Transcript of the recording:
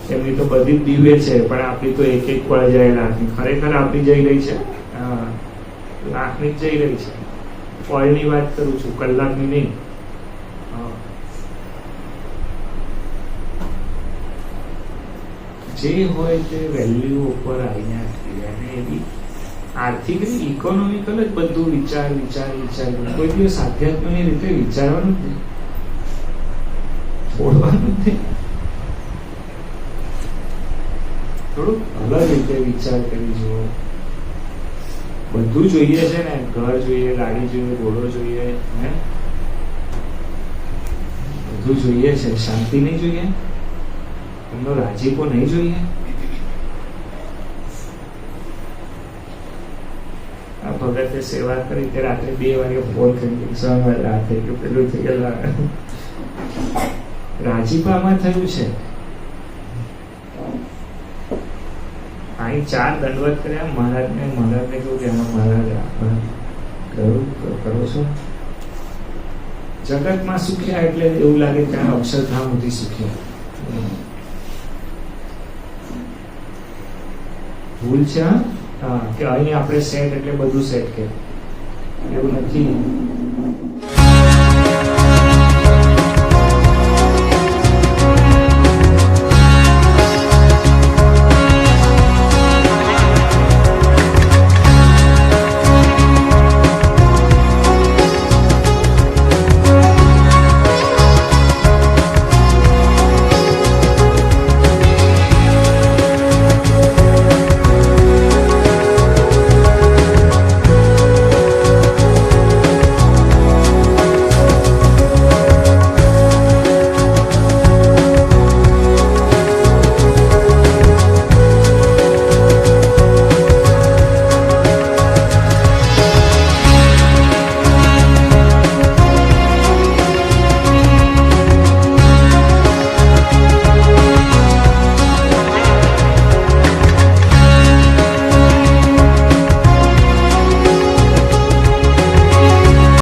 એમની તો બધી જ દિવ્ય છે, પણ આપણી તો એક એક પળ જાય લાખની. ખરેખર આપણી જઈ રહી છે, લાખની જ જઈ રહી છે. પળની વાત કરું છું, કલાકની નહીં. જે હોય તે વેલ્યુ ઉપર આવીને અટકી જાય. અને એવી આર્થિક ઇકોનોમિકલ જ બધું વિચાર. કોઈ દિવસ આધ્યાત્મની રીતે વિચારવાનું જ નહીં, છોડવાનું જ નહીં. થોડુંક અલગ રીતે વિચાર કરી જુઓ. બધું જોઈએ છે ને, ઘર જોઈએ, ગાડી જોઈએ, ઘોડો જોઈએ, બધું જોઈએ છે. શાંતિ નહીં જોઈએ? એમનો રાજીપો નહીં જોઈએ? આ ભગતે સેવા કરી તે રાત્રે 2 વાગે ફોન કરી રાતે કે પેલું થઈ ગયેલા. રાજીપામાં થયું છે. અહીં 4 દંડવત કર્યા મહારાજને કહ્યું કે એમાં મહારાજ કરો છો. જગતમાં સુખ્યા એટલે એવું લાગે કે અક્ષરધામ સુધી સુખ્યા. ભૂલ છે કે અહીં આપણે સેટ એટલે બધું સેટ કે એવું નથી.